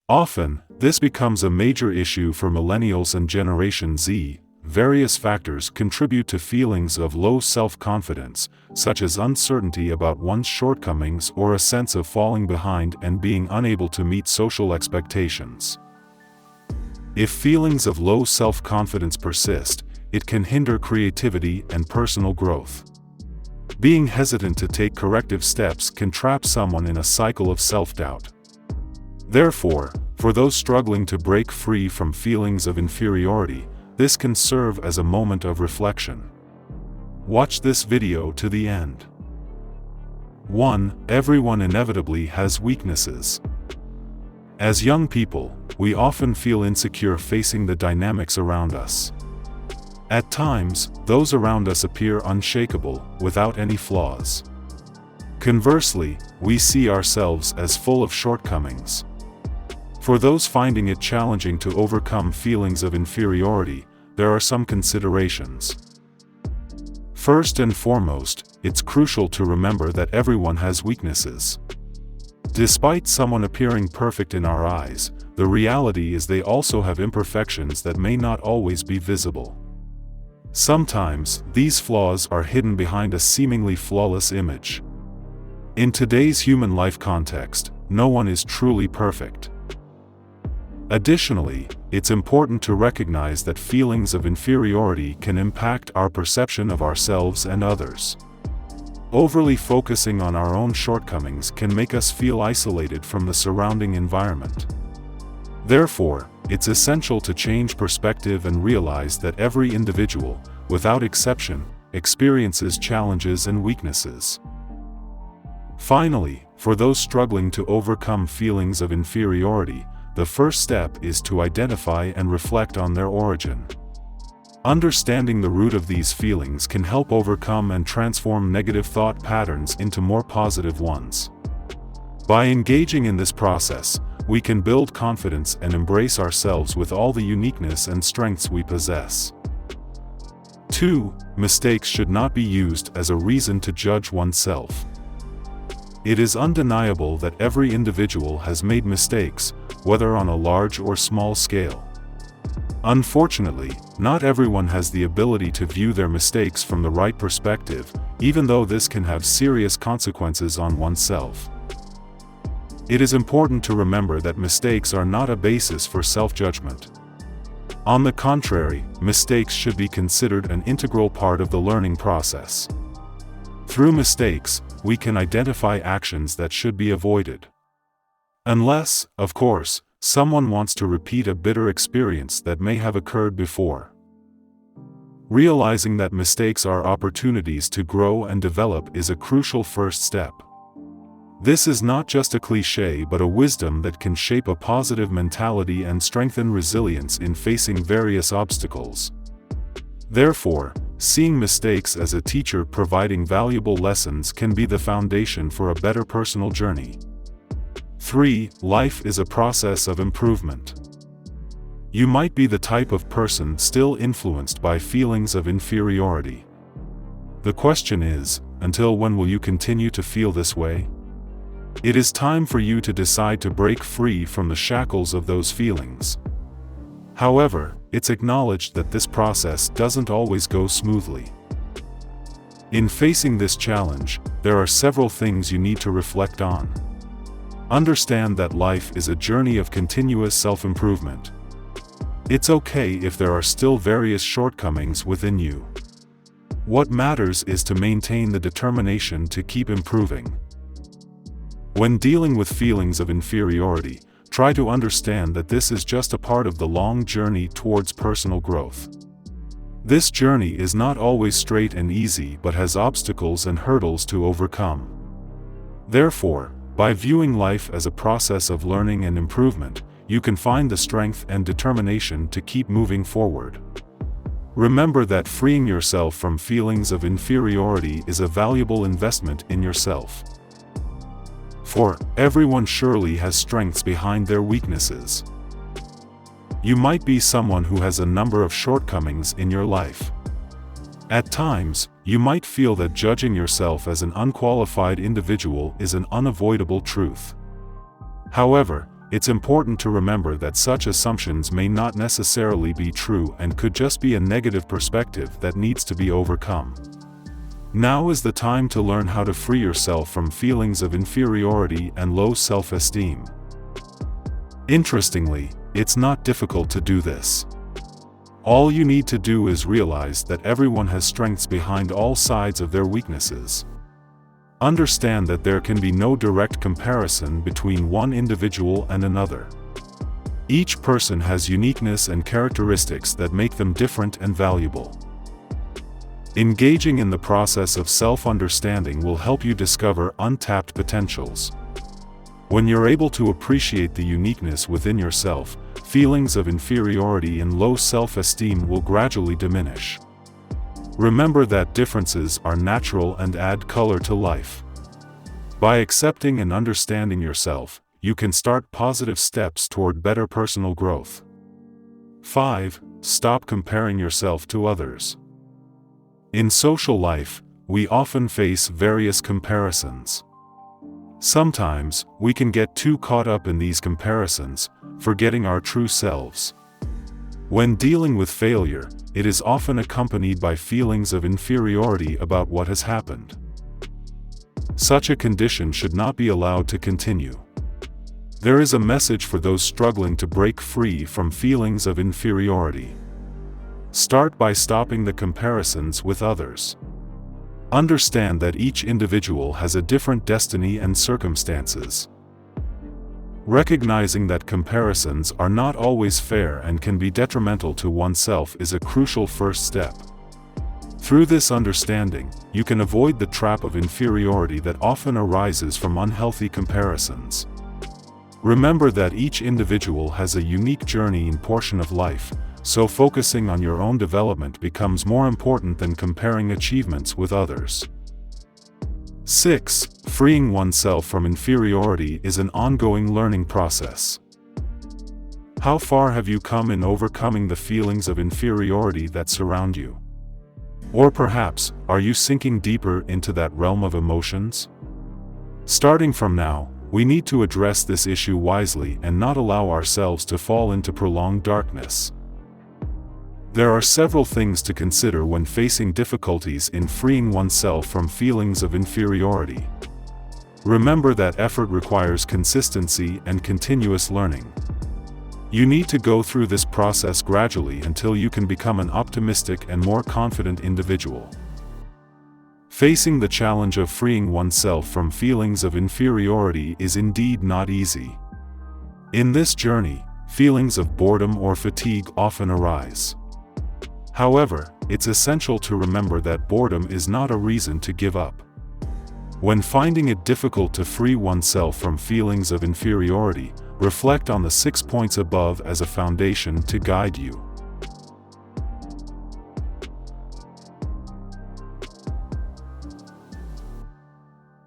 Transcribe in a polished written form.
Often, this becomes a major issue for millennials and Generation Z. Various factors contribute to feelings of low self-confidence, such as uncertainty about one's shortcomings or a sense of falling behind and being unable to meet social expectations. If feelings of low self-confidence persist, it can hinder creativity and personal growth. Being hesitant to take corrective steps can trap someone in a cycle of self-doubt. Therefore, for those struggling to break free from feelings of inferiority, this can serve as a moment of reflection. Watch this video to the end. 1. Everyone inevitably has weaknesses. As young people, we often feel insecure facing the dynamics around us. At times, those around us appear unshakable, without any flaws. Conversely, we see ourselves as full of shortcomings. For those finding it challenging to overcome feelings of inferiority, there are some considerations. First and foremost, it's crucial to remember that everyone has weaknesses. Despite someone appearing perfect in our eyes, the reality is they also have imperfections that may not always be visible. Sometimes, these flaws are hidden behind a seemingly flawless image. In today's human life context, no one is truly perfect. Additionally, it's important to recognize that feelings of inferiority can impact our perception of ourselves and others. Overly focusing on our own shortcomings can make us feel isolated from the surrounding environment. Therefore, it's essential to change perspective and realize that every individual, without exception, experiences challenges and weaknesses. Finally, for those struggling to overcome feelings of inferiority, the first step is to identify and reflect on their origin. Understanding the root of these feelings can help overcome and transform negative thought patterns into more positive ones. By engaging in this process, we can build confidence and embrace ourselves with all the uniqueness and strengths we possess. 2. Mistakes should not be used as a reason to judge oneself. It is undeniable that every individual has made mistakes, whether on a large or small scale. Unfortunately, not everyone has the ability to view their mistakes from the right perspective, even though this can have serious consequences on oneself. It is important to remember that mistakes are not a basis for self-judgment. On the contrary, mistakes should be considered an integral part of the learning process. Through mistakes, we can identify actions that should be avoided. Unless, of course, someone wants to repeat a bitter experience that may have occurred before. Realizing that mistakes are opportunities to grow and develop is a crucial first step. This is not just a cliché but a wisdom that can shape a positive mentality and strengthen resilience in facing various obstacles. Therefore, seeing mistakes as a teacher providing valuable lessons can be the foundation for a better personal journey. 3. Life is a process of improvement. You might be the type of person still influenced by feelings of inferiority. The question is, until when will you continue to feel this way? It is time for you to decide to break free from the shackles of those feelings. However, it's acknowledged that this process doesn't always go smoothly. In facing this challenge, there are several things you need to reflect on. Understand that life is a journey of continuous self-improvement. It's okay if there are still various shortcomings within you. What matters is to maintain the determination to keep improving. When dealing with feelings of inferiority, try to understand that this is just a part of the long journey towards personal growth. This journey is not always straight and easy but has obstacles and hurdles to overcome. Therefore, by viewing life as a process of learning and improvement, you can find the strength and determination to keep moving forward. Remember that freeing yourself from feelings of inferiority is a valuable investment in yourself. 4. Everyone surely has strengths behind their weaknesses. You might be someone who has a number of shortcomings in your life. At times, you might feel that judging yourself as an unqualified individual is an unavoidable truth. However, it's important to remember that such assumptions may not necessarily be true and could just be a negative perspective that needs to be overcome. Now is the time to learn how to free yourself from feelings of inferiority and low self-esteem. Interestingly, it's not difficult to do this. All you need to do is realize that everyone has strengths behind all sides of their weaknesses. Understand that there can be no direct comparison between one individual and another. Each person has uniqueness and characteristics that make them different and valuable. Engaging in the process of self-understanding will help you discover untapped potentials. When you're able to appreciate the uniqueness within yourself, feelings of inferiority and low self-esteem will gradually diminish. Remember that differences are natural and add color to life. By accepting and understanding yourself, you can start positive steps toward better personal growth. 5. Stop comparing yourself to others. In social life, we often face various comparisons. Sometimes, we can get too caught up in these comparisons, forgetting our true selves. When dealing with failure, it is often accompanied by feelings of inferiority about what has happened. Such a condition should not be allowed to continue. There is a message for those struggling to break free from feelings of inferiority. Start by stopping the comparisons with others. Understand that each individual has a different destiny and circumstances. Recognizing that comparisons are not always fair and can be detrimental to oneself is a crucial first step. Through this understanding, you can avoid the trap of inferiority that often arises from unhealthy comparisons. Remember that each individual has a unique journey and portion of life, so focusing on your own development becomes more important than comparing achievements with others. 6. Freeing oneself from inferiority is an ongoing learning process. How far have you come in overcoming the feelings of inferiority that surround you? Or perhaps, are you sinking deeper into that realm of emotions? Starting from now, we need to address this issue wisely and not allow ourselves to fall into prolonged darkness. There are several things to consider when facing difficulties in freeing oneself from feelings of inferiority. Remember that effort requires consistency and continuous learning. You need to go through this process gradually until you can become an optimistic and more confident individual. Facing the challenge of freeing oneself from feelings of inferiority is indeed not easy. In this journey, feelings of boredom or fatigue often arise. However, it's essential to remember that boredom is not a reason to give up. When finding it difficult to free oneself from feelings of inferiority, reflect on the 6 points above as a foundation to guide you.